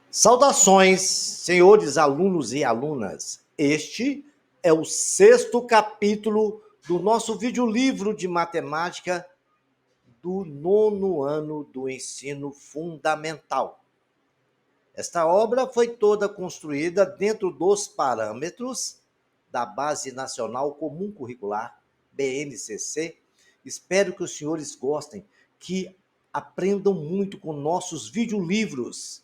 Saudações, senhores alunos e alunas. Este é o sexto capítulo do nosso videolivro de matemática do nono ano do ensino fundamental. Esta obra foi toda construída dentro dos parâmetros da Base Nacional Comum Curricular, BNCC. Espero que os senhores gostem, que aprendam muito com nossos videolivros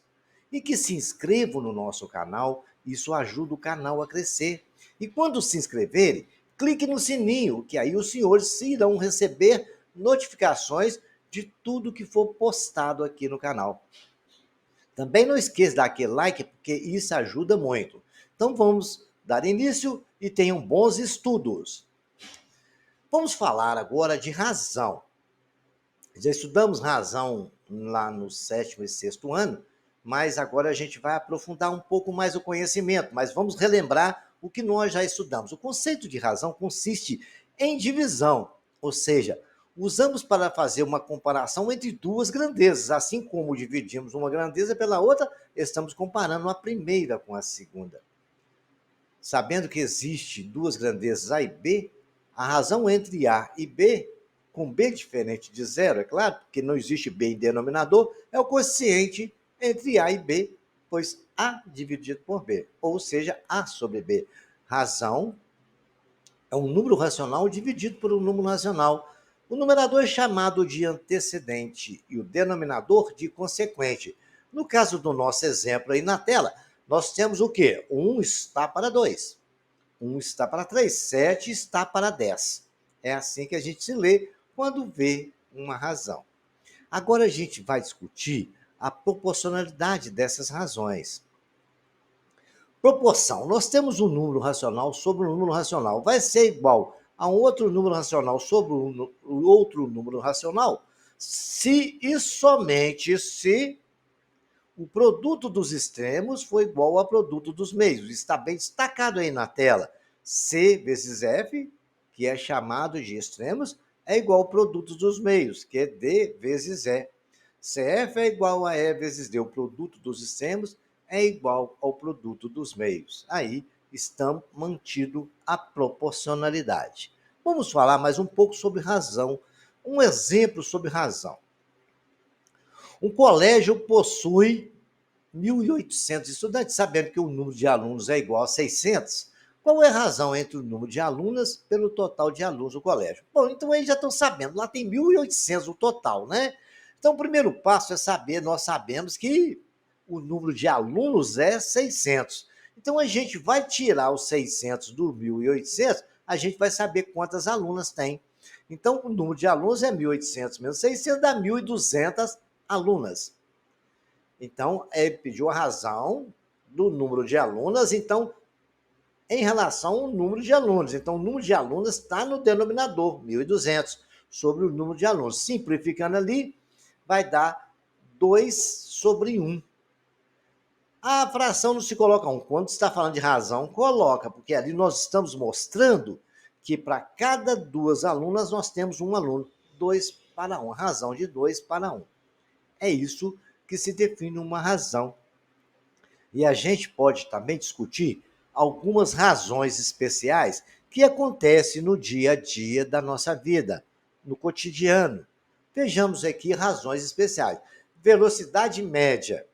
e que se inscrevam no nosso canal. Isso ajuda o canal a crescer. E quando se inscreverem, clique no sininho, que aí os senhores irão receber notificações de tudo que for postado aqui no canal. Também não esqueça de dar aquele like, porque isso ajuda muito. Então vamos dar início e tenham bons estudos. Vamos falar agora de razão. Já estudamos razão lá no sétimo e sexto ano, mas agora a gente vai aprofundar um pouco mais o conhecimento, mas vamos relembrar o que nós já estudamos. O conceito de razão consiste em divisão, ou seja, usamos para fazer uma comparação entre duas grandezas. Assim como dividimos uma grandeza pela outra, estamos comparando a primeira com a segunda. Sabendo que existe duas grandezas A e B, a razão entre A e B, com B diferente de zero, é claro, porque não existe B em denominador, é o quociente entre A e B, pois A dividido por B, ou seja, A sobre B. Razão é um número racional dividido por um número racional. O numerador é chamado de antecedente e o denominador de consequente. No caso do nosso exemplo aí na tela, nós temos o quê? 1 está para 2. 1 está para 3, 7 está para 10. É assim que a gente se lê quando vê uma razão. Agora a gente vai discutir a proporcionalidade dessas razões. Proporção. Nós temos um número racional sobre um número racional. Vai ser igual a um outro número racional sobre um outro número racional se e somente se o produto dos extremos for igual ao produto dos meios. Está bem destacado aí na tela. C vezes F, que é chamado de extremos, é igual ao produto dos meios, que é D vezes E. CF é igual a E vezes D. O produto dos extremos é igual ao produto dos meios. Aí está mantido a proporcionalidade. Vamos falar mais um pouco sobre razão. Um exemplo sobre razão. Um colégio possui 1.800 estudantes, sabendo que o número de alunos é igual a 600, qual é a razão entre o número de alunas pelo total de alunos do colégio? Bom, então aí já estão sabendo, lá tem 1.800 o total, né? Então o primeiro passo é saber, nós sabemos que o número de alunos é 600. Então a gente vai tirar os 600 do 1.800, a gente vai saber quantas alunas tem. Então o número de alunos é 1.800 menos 600 dá 1.200 alunas. Então, ele pediu a razão do número de alunas, então, em relação ao número de alunos. Então, o número de alunos está no denominador, 1.200, sobre o número de alunos. Simplificando ali, vai dar 2 sobre 1. A fração não se coloca 1. Quando está falando de razão, coloca, porque ali nós estamos mostrando que para cada duas alunas nós temos um aluno. 2 para 1. A razão de 2 para 1. É isso que se define uma razão. E a gente pode também discutir algumas razões especiais que acontecem no dia a dia da nossa vida, no cotidiano. Vejamos aqui razões especiais. Velocidade média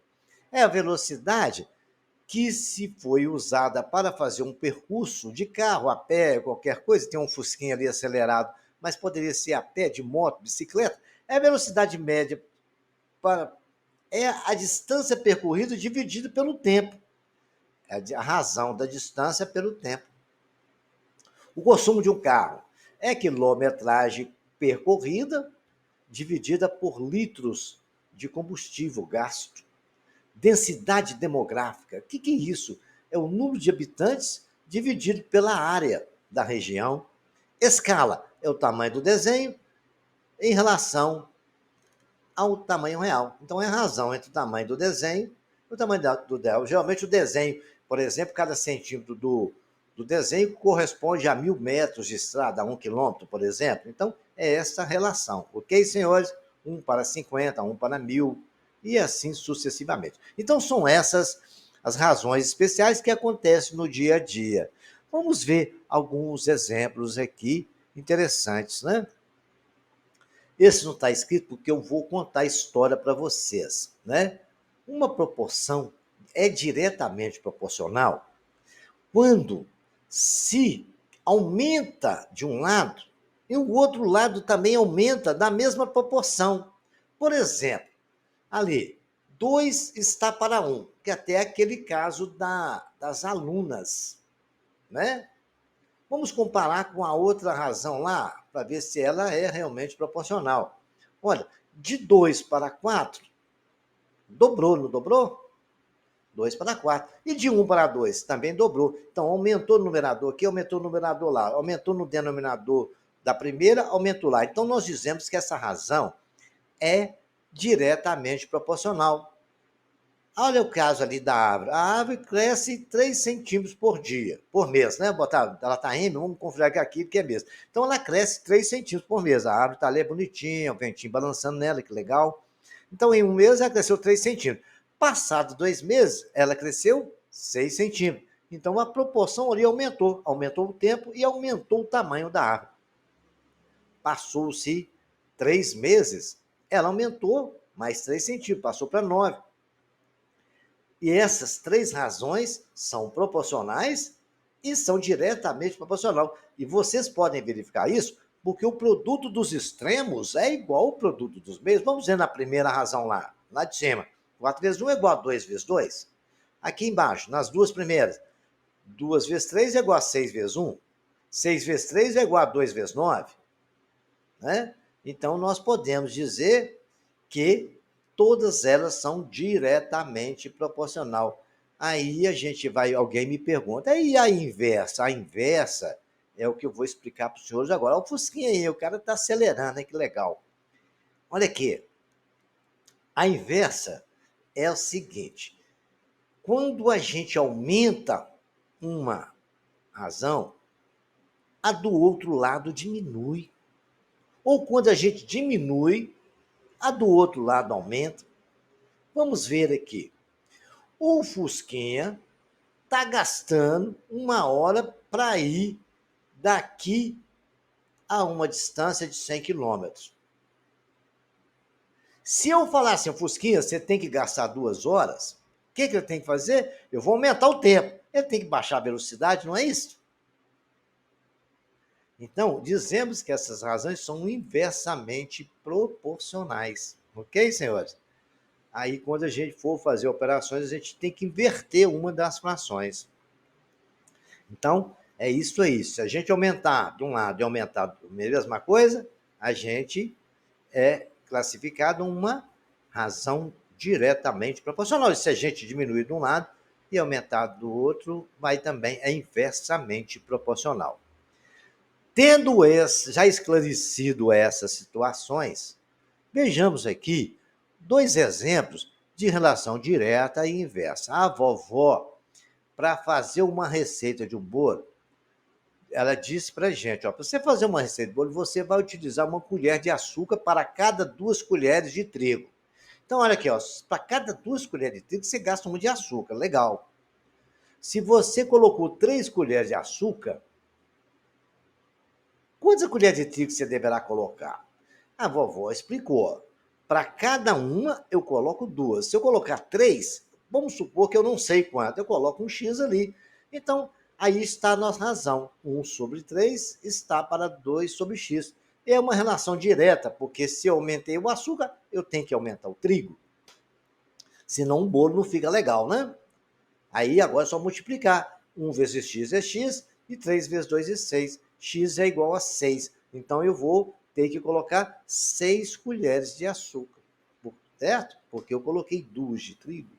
é a velocidade que, se foi usada para fazer um percurso de carro, a pé, qualquer coisa, tem um fusquinha ali acelerado, mas poderia ser a pé, de moto, bicicleta, é a velocidade média para é a distância percorrida dividida pelo tempo. É a razão da distância pelo tempo. O consumo de um carro é quilometragem percorrida dividida por litros de combustível gasto. Densidade demográfica. O que é isso? É o número de habitantes dividido pela área da região. Escala é o tamanho do desenho em relação ao tamanho real. Então, é a razão entre o tamanho do desenho e o tamanho do desenho. Geralmente, o desenho, por exemplo, cada centímetro do desenho corresponde a 1.000 metros de estrada, a 1 quilômetro, por exemplo. Então, é essa relação. Ok, senhores? 1 para 50, 1 para 1.000. e assim sucessivamente. Então, são essas as razões especiais que acontecem no dia a dia. Vamos ver alguns exemplos aqui interessantes, né? Esse não está escrito porque eu vou contar a história para vocês, né? Uma proporção é diretamente proporcional quando se aumenta de um lado e o outro lado também aumenta da mesma proporção. Por exemplo, ali, 2 está para 1, que até é aquele caso das alunas, né? Vamos comparar com a outra razão lá, para ver se ela é realmente proporcional. Olha, de 2 para 4, dobrou, não dobrou? 2 para 4. E de 1 para 2, também dobrou. Então, aumentou o numerador aqui, aumentou o numerador lá. Aumentou no denominador da primeira, aumentou lá. Então, nós dizemos que essa razão é diretamente proporcional. Olha o caso ali da árvore. A árvore cresce 3 centímetros por dia, por mês, né? Ela está M, vamos considerar que aqui que é mês. Então, ela cresce 3 centímetros por mês. A árvore está ali bonitinha, o ventinho balançando nela, que legal. Então, em um mês, ela cresceu 3 centímetros. Passado 2 meses, ela cresceu 6 centímetros. Então, a proporção ali aumentou. Aumentou o tempo e aumentou o tamanho da árvore. Passou-se 3 meses, ela aumentou mais 3 centímetros, passou para 9. E essas 3 razões são proporcionais e são diretamente proporcional. E vocês podem verificar isso porque o produto dos extremos é igual ao produto dos meios. Vamos ver na primeira razão lá de cima. 4 vezes 1 é igual a 2 vezes 2. Aqui embaixo, nas duas primeiras, 2 vezes 3 é igual a 6 vezes 1. 6 vezes 3 é igual a 2 vezes 9. Né? Então, nós podemos dizer que todas elas são diretamente proporcional. Aí alguém me pergunta, e a inversa? A inversa é o que eu vou explicar para os senhores agora. Olha o Fusquinha aí, o cara está acelerando, hein? Que legal. Olha aqui, a inversa é o seguinte, quando a gente aumenta uma razão, a do outro lado diminui. Ou quando a gente diminui, a do outro lado aumenta. Vamos ver aqui. O Fusquinha está gastando 1 hora para ir daqui a uma distância de 100 quilômetros. Se eu falar assim, Fusquinha, você tem que gastar 2 horas, o que ele tem que fazer? Eu vou aumentar o tempo. Ele tem que baixar a velocidade, não é isso? Então, dizemos que essas razões são inversamente proporcionais. Ok, senhores? Aí, quando a gente for fazer operações, a gente tem que inverter uma das frações. Então, é isso aí. Se a gente aumentar de um lado e aumentar a mesma coisa, a gente é classificado uma razão diretamente proporcional. E se a gente diminuir de um lado e aumentar do outro, vai também, é inversamente proporcional. Tendo já esclarecido essas situações, vejamos aqui 2 exemplos de relação direta e inversa. A vovó, para fazer uma receita de um bolo, ela disse para a gente, para você fazer uma receita de bolo, você vai utilizar 1 colher de açúcar para cada 2 colheres de trigo. Então, olha aqui, para cada 2 colheres de trigo, você gasta 1 de açúcar, legal. Se você colocou 3 colheres de açúcar, quantas colheres de trigo você deverá colocar? A vovó explicou. Para cada uma, eu coloco 2. Se eu colocar 3, vamos supor que eu não sei quanto, eu coloco um X ali. Então, aí está a nossa razão. 1 sobre 3 está para 2 sobre X. É uma relação direta, porque se eu aumentei o açúcar, eu tenho que aumentar o trigo. Senão o bolo não fica legal, né? Aí agora é só multiplicar. 1 vezes x é x e 3 vezes 2 é 6. X é igual a 6. Então eu vou ter que colocar 6 colheres de açúcar, certo? Porque eu coloquei 2 de trigo.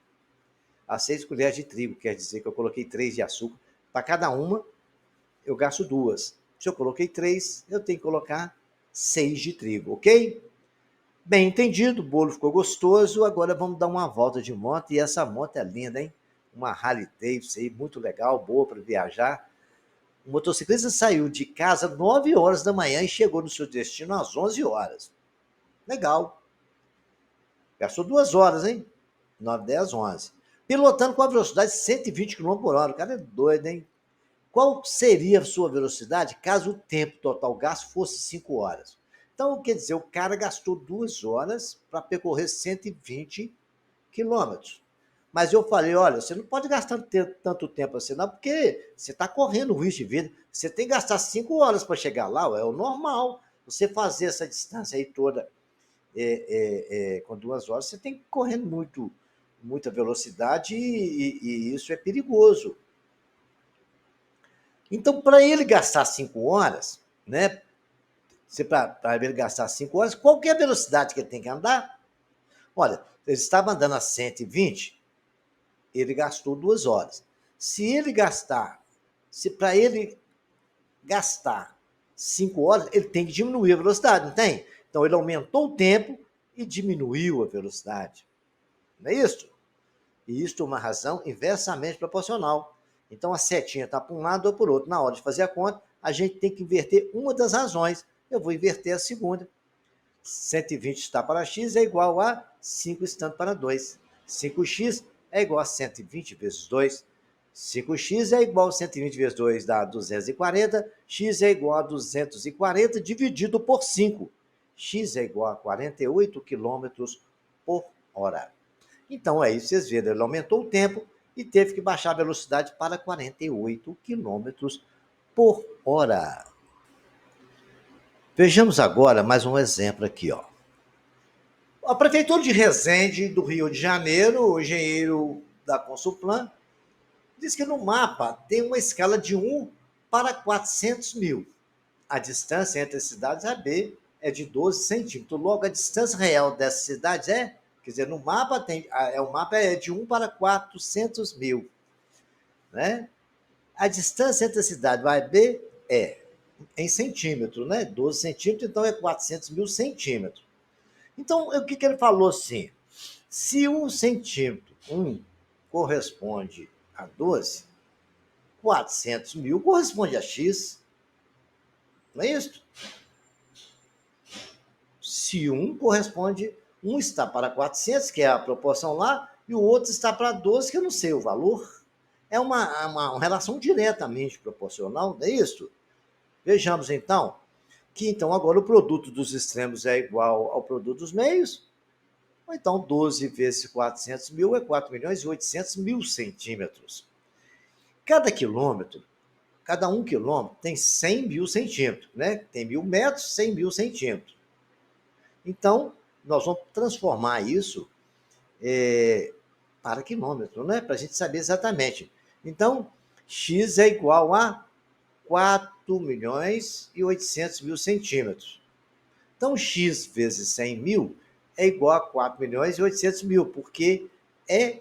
As 6 colheres de trigo quer dizer que eu coloquei 3 de açúcar. Para cada uma, eu gasto 2. Se eu coloquei 3, eu tenho que colocar 6 de trigo, ok? Bem entendido, o bolo ficou gostoso. Agora vamos dar uma volta de moto. E essa moto é linda, hein? Uma Harley Davidson, muito legal, boa para viajar. O motociclista saiu de casa às 9 horas da manhã e chegou no seu destino às 11 horas. Legal. Gastou 2 horas, hein? 9, 10, 11. Pilotando com a velocidade de 120 km por hora. O cara é doido, hein? Qual seria a sua velocidade caso o tempo total gasto fosse 5 horas? Então, quer dizer, o cara gastou 2 horas para percorrer 120 quilômetros. Mas eu falei, olha, você não pode gastar tanto tempo assim, não, porque você está correndo risco de vida. Você tem que gastar 5 horas para chegar lá, é o normal. Você fazer essa distância aí toda com 2 horas, você tem que correr muita velocidade e isso é perigoso. Então, para ele gastar 5 horas, né? Para ele gastar 5 horas, qual que é a velocidade que ele tem que andar? Olha, ele estava andando a 120, ele gastou 2 horas. Se para ele gastar 5 horas, ele tem que diminuir a velocidade, não tem? Então, ele aumentou o tempo e diminuiu a velocidade. Não é isso? E isso é uma razão inversamente proporcional. Então, a setinha está para um lado ou para o outro. Na hora de fazer a conta, a gente tem que inverter uma das razões. Eu vou inverter a segunda. 120 está para x é igual a 5 estando para 2. 5x é igual a 120 vezes 2. 5x é igual a 120 vezes 2 dá 240. X é igual a 240 dividido por 5. X é igual a 48 km por hora. Então é isso, vocês viram, ele aumentou o tempo e teve que baixar a velocidade para 48 km por hora. Vejamos agora mais um exemplo aqui, ó. A Prefeitura de Resende, do Rio de Janeiro, o engenheiro da Consulplan, diz que no mapa tem uma escala de 1 para 400 mil. A distância entre as cidades AB é de 12 centímetros. Logo, a distância real dessas cidades quer dizer, no mapa o mapa é de 1 para 400 mil. Né? A distância entre a cidade A e B é em centímetros, né? 12 centímetros, então é 400 mil centímetros. Então, o que ele falou assim? Se 1 centímetro, corresponde a 12, 400 mil corresponde a x. Não é isso? Se um está para 400, que é a proporção lá, e o outro está para 12, que eu não sei o valor. É uma relação diretamente proporcional, não é isso? Vejamos então que então agora o produto dos extremos é igual ao produto dos meios. Ou então 12 vezes 400 mil é 4 milhões e 800 mil centímetros. Cada um quilômetro tem 100 mil centímetros, né? Tem 1.000 metros, 100 mil centímetros. Então, nós vamos transformar isso para quilômetro, né? Para a gente saber exatamente. Então, x é igual a 4 milhões e 800 mil centímetros. Então, x vezes 100 mil é igual a 4 milhões e 800 mil, porque é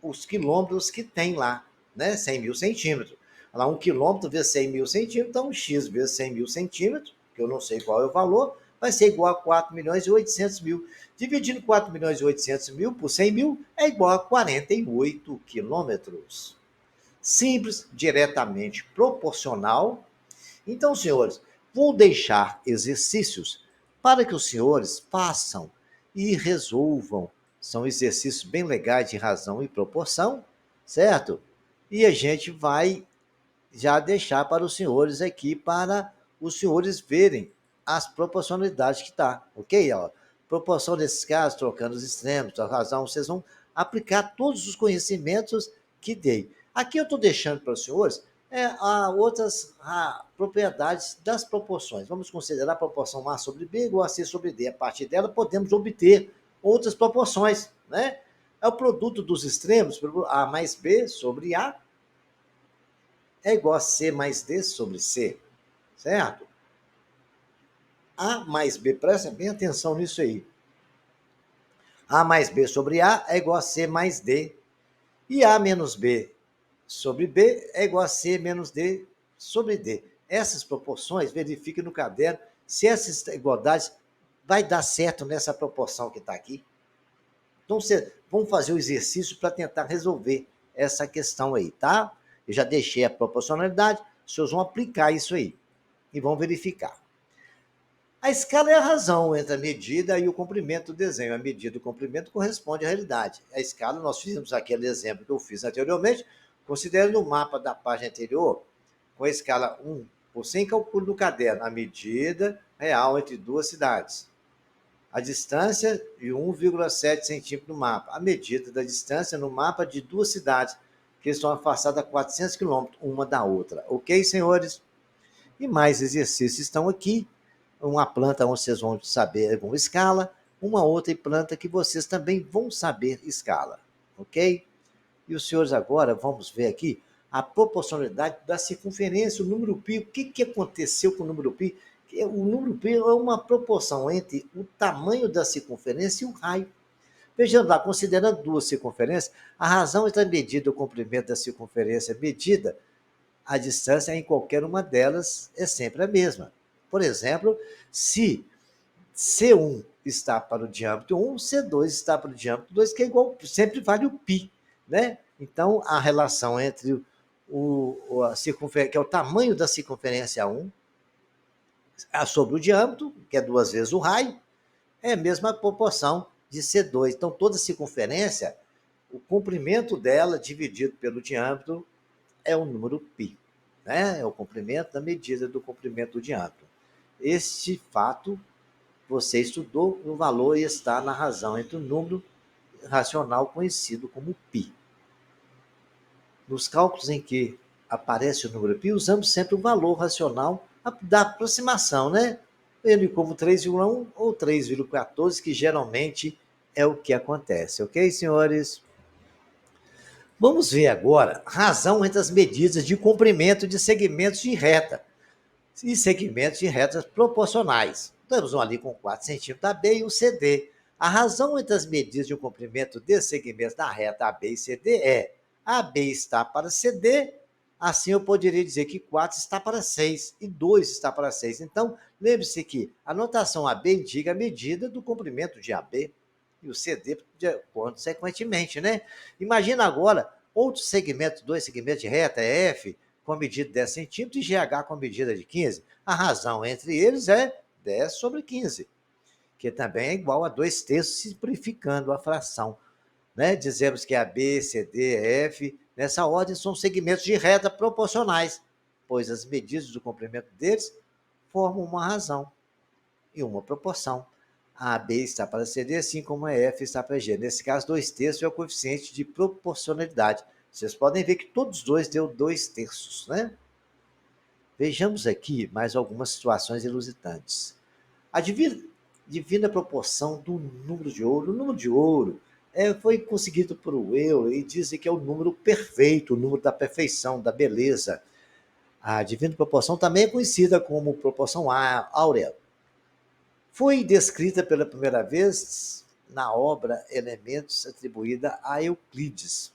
os quilômetros que tem lá, né? 100 mil centímetros. Lá, 1 quilômetro vezes 100 mil centímetros, então x vezes 100 mil centímetros, que eu não sei qual é o valor, vai ser igual a 4 milhões e 800 mil. Dividindo 4 milhões e 800 mil por 100 mil é igual a 48 quilômetros. Simples, diretamente proporcional. Então, senhores, vou deixar exercícios para que os senhores façam e resolvam. São exercícios bem legais de razão e proporção, certo? E a gente vai já deixar para os senhores aqui, para os senhores verem as proporcionalidades que está, ok? Ó, proporção desses casos, trocando os extremos, a razão, vocês vão aplicar todos os conhecimentos que dei. Aqui eu estou deixando para os senhores outras propriedades das proporções. Vamos considerar a proporção A sobre B igual a C sobre D. A partir dela, podemos obter outras proporções, né? É o produto dos extremos, A mais B sobre A, é igual a C mais D sobre C, certo? A mais B, presta bem atenção nisso aí. A mais B sobre A é igual a C mais D. E A menos B sobre B é igual a C menos D sobre D. Essas proporções, verifique no caderno se essas igualdades vai dar certo nessa proporção que está aqui. Então, vamos fazer o exercício para tentar resolver essa questão aí, tá? Eu já deixei a proporcionalidade, os senhores vão aplicar isso aí e vão verificar. A escala é a razão entre a medida e o comprimento do desenho. A medida e o comprimento correspondem à realidade. A escala, nós fizemos aquele exemplo que eu fiz anteriormente, considerando o mapa da página anterior, com a escala 1 por 100, calculo no caderno a medida real entre duas cidades. A distância de 1,7 centímetro no mapa. A medida da distância no mapa de duas cidades que estão afastadas a 400 quilômetros uma da outra. Ok, senhores? E mais exercícios estão aqui. Uma planta onde vocês vão saber com escala, uma outra planta que vocês também vão saber escala. Ok? E os senhores agora, vamos ver aqui, a proporcionalidade da circunferência, o número π. O que aconteceu com o número π? O número π é uma proporção entre o tamanho da circunferência e o raio. Vejamos lá, considerando duas circunferências, a razão entre a medida e o comprimento da circunferência medida, a distância em qualquer uma delas é sempre a mesma. Por exemplo, se C1 está para o diâmetro 1, C2 está para o diâmetro 2, que é igual, sempre vale o π, né? Então, a relação entre a circunferência, que é o tamanho da circunferência 1, sobre o diâmetro, que é duas vezes o raio, é a mesma proporção de C2. Então, toda circunferência, o comprimento dela dividido pelo diâmetro é o número π, né? É o comprimento da medida do comprimento do diâmetro. Este fato você estudou, o valor está na razão entre o número racional conhecido como π. Nos cálculos em que aparece o número π, usamos sempre o valor racional da aproximação, né? Ele como 3,1 ou 3,14, que geralmente é o que acontece, ok, senhores? Vamos ver agora a razão entre as medidas de comprimento de segmentos de reta e segmentos de retas proporcionais. Temos um ali com 4 centímetros AB e um CD. A razão entre as medidas de um comprimento de segmentos da reta AB e CD é AB está para CD, assim eu poderia dizer que 4 está para 6 e 2 está para 6. Então, lembre-se que a notação AB indica a medida do comprimento de AB e o CD, consequentemente, né? Imagina agora outro segmento, dois segmentos de reta, F, com a medida de 10 centímetros e GH com a medida de 15. A razão entre eles é 10 sobre 15, que também é igual a 2/3, simplificando a fração. Né? Dizemos que a B, C, D, F, nessa ordem, são segmentos de reta proporcionais, pois as medidas do comprimento deles formam uma razão e uma proporção. A B está para CD, assim como a F está para G. Nesse caso, 2/3 é o coeficiente de proporcionalidade. Vocês podem ver que todos os dois deu 2/3, né? Vejamos aqui mais algumas situações ilusitantes. A divina proporção do número de ouro. O número de ouro foi conseguido por Euler e dizem que é o número perfeito, o número da perfeição, da beleza. A divina proporção também é conhecida como proporção áurea. Foi descrita pela primeira vez na obra Elementos, atribuída a Euclides.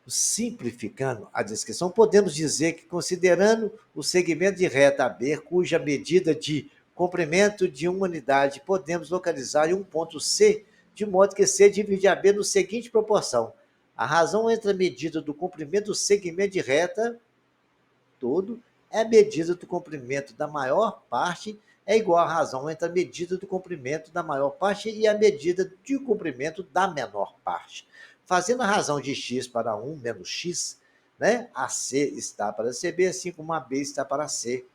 Simplificando a descrição, podemos dizer que, considerando o segmento de reta AB, cuja medida de comprimento de uma unidade, podemos localizar em um ponto C, de modo que C divide AB na seguinte proporção. A razão entre a medida do comprimento do segmento de reta todo é a medida do comprimento da maior parte é igual à razão entre a medida do comprimento da maior parte e a medida de comprimento da menor parte. Fazendo a razão de x para 1 menos x, né? A C está para CB, assim como a B está para C.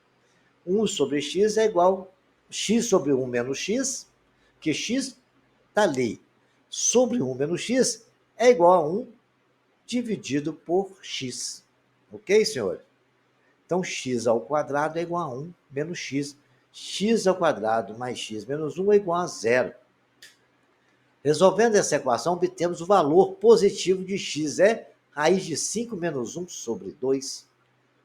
1 sobre x é igual a x sobre 1 menos x, que x está ali. Sobre 1 menos x é igual a 1 dividido por x. Ok, senhores? Então, x ao quadrado é igual a 1 menos x. X ao quadrado mais x menos 1 é igual a 0. Resolvendo essa equação, obtemos o valor positivo de x, é raiz de 5 menos 1 sobre 2.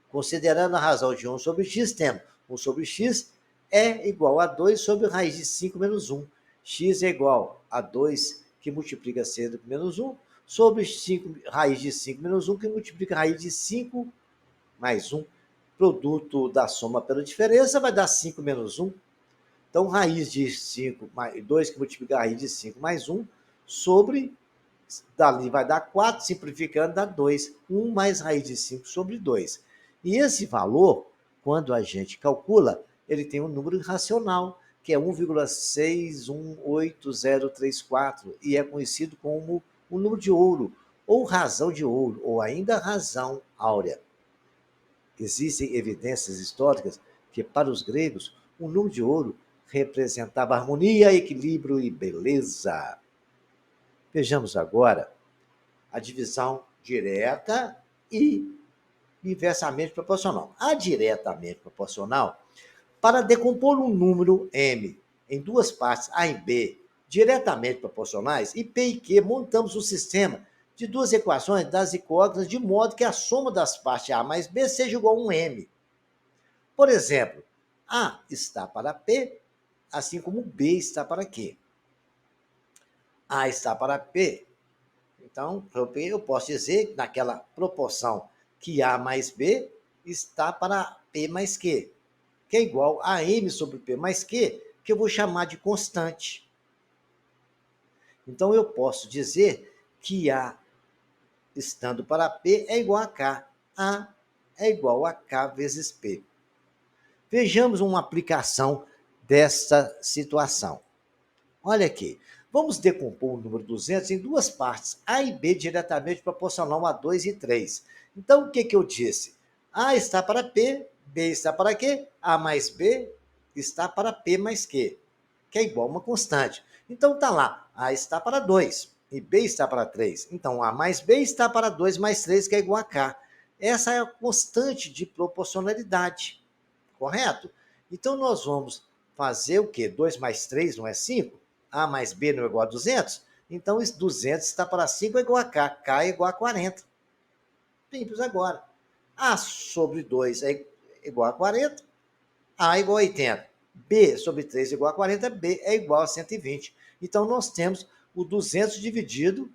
Considerando a razão de 1 sobre x, temos 1 sobre x é igual a 2 sobre raiz de 5 menos 1. X é igual a 2, que multiplica c menos 1, sobre 5, raiz de 5 menos 1, que multiplica raiz de 5 mais 1. Produto da soma pela diferença vai dar 5 menos 1. Então, raiz de 5 mais 2, que multiplica a raiz de 5 mais 1, sobre, dali vai dar 4, simplificando, dá 2. 1 mais raiz de 5 sobre 2. E esse valor, quando a gente calcula, ele tem um número irracional, que é 1,618034, e é conhecido como o número de ouro, ou razão de ouro, ou ainda razão áurea. Existem evidências históricas que, para os gregos, o número de ouro representava harmonia, equilíbrio e beleza. Vejamos agora a divisão direta e inversamente proporcional. A diretamente proporcional, para decompor um número m em duas partes A e B diretamente proporcionais, e P e Q, montamos um sistema de duas equações das incógnitas de modo que a soma das partes A mais B seja igual a um m. Por exemplo, A está para P, assim como B está para Q. A está para P. Então, eu posso dizer que naquela proporção que A mais B está para P mais Q, que é igual a M sobre P mais Q, que eu vou chamar de constante. Então, eu posso dizer que A estando para P é igual a K. A é igual a K vezes P. Vejamos uma aplicação desta situação. Olha aqui, vamos decompor o número 200 em duas partes, A e B diretamente proporcional a 2 e 3. Então, o que eu disse? A está para P, B está para Q, A mais B está para P mais Q, que é igual a uma constante. Então, está lá, A está para 2 e B está para 3. Então, A mais B está para 2 mais 3, que é igual a K. Essa é a constante de proporcionalidade, correto? Então, nós vamos fazer o quê? 2 mais 3 não é 5? A mais B não é igual a 200? Então, 200 está para 5 é igual a K. K é igual a 40. Simples agora. A sobre 2 é igual a 40. A é igual a 80. B sobre 3 é igual a 40. B é igual a 120. Então, nós temos o 200 dividido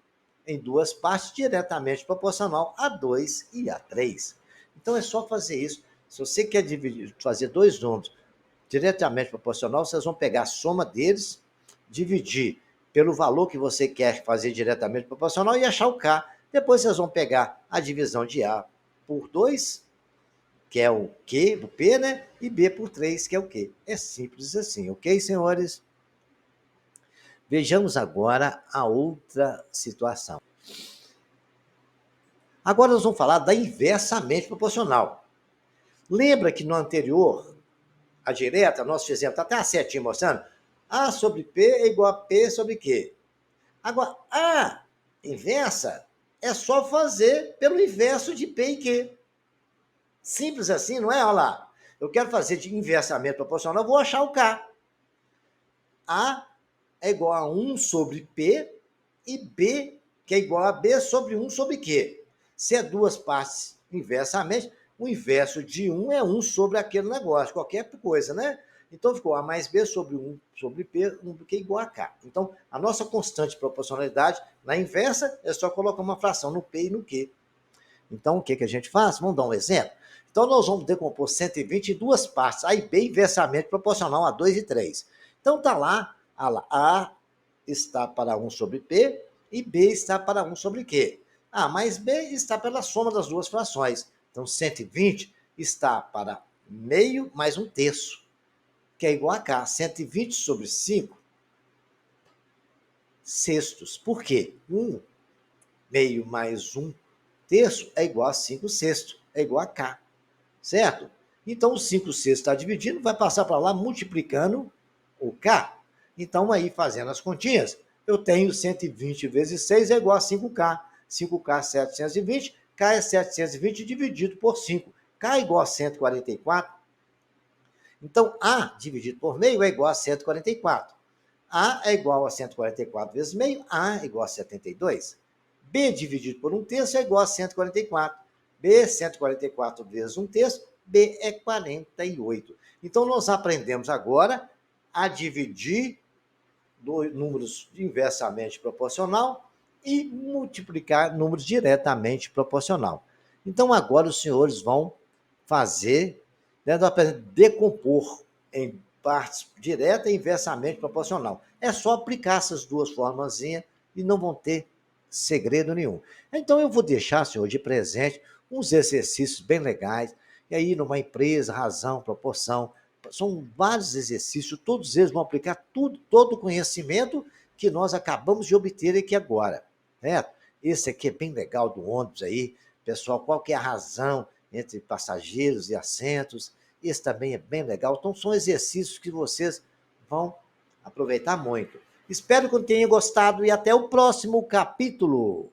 em duas partes diretamente proporcional a 2 e a 3. Então, é só fazer isso. Se você quer fazer dois números diretamente proporcional, vocês vão pegar a soma deles, dividir pelo valor que você quer fazer diretamente proporcional e achar o K. Depois vocês vão pegar a divisão de A por 2, que é o Q, o P, né? E B por 3, que é o Q. É simples assim, ok, senhores? Vejamos agora a outra situação. Agora nós vamos falar da inversamente proporcional. Lembra que no anterior, a direta, nós fizemos, está até a setinha mostrando, A sobre P é igual a P sobre Q. Agora, a inversa é só fazer pelo inverso de P e Q. Simples assim, não é? Olha lá. Eu quero fazer de inversamente proporcional, eu vou achar o K. A é igual a 1 sobre P e B, que é igual a B sobre 1 sobre Q. Se é duas partes inversamente, o inverso de 1 é 1 sobre aquele negócio, qualquer coisa, né? Então ficou A mais B sobre 1 sobre P, 1 que é igual a K. Então, a nossa constante de proporcionalidade na inversa é só colocar uma fração no P e no Q. Então, o que a gente faz? Vamos dar um exemplo? Então, nós vamos decompor 120 em duas partes, A e B inversamente proporcional a 2 e 3. Então, está lá, A está para 1 sobre P e B está para 1 sobre Q. A mais B está pela soma das duas frações. Então, 120 está para meio mais um terço, que é igual a K. 120 sobre 5 sextos. Por quê? 1 meio mais 1 terço é igual a 5 sextos, é igual a K, certo? Então, o 5 sextos está dividindo, vai passar para lá multiplicando o K. Então, aí, fazendo as continhas, eu tenho 120 vezes 6 é igual a 5K. 5K, 720. K é 720 dividido por 5. K é igual a 144. Então, A dividido por meio é igual a 144. A é igual a 144 vezes meio, A é igual a 72. B dividido por um terço é igual a 144. B, 144 vezes um terço, B é 48. Então, nós aprendemos agora a dividir números inversamente proporcional e multiplicar números diretamente proporcional. Então, agora os senhores vão fazer, né, decompor em partes direta e inversamente proporcional. É só aplicar essas duas formazinhas e não vão ter segredo nenhum. Então, eu vou deixar, senhor, de presente uns exercícios bem legais, e aí numa empresa, razão, proporção, São vários exercícios, todos eles vão aplicar todo o conhecimento que nós acabamos de obter aqui agora, certo? Esse aqui é bem legal do ônibus aí, pessoal, qual que é a razão entre passageiros e assentos? Esse também é bem legal. Então, são exercícios que vocês vão aproveitar muito. Espero que tenham gostado e até o próximo capítulo.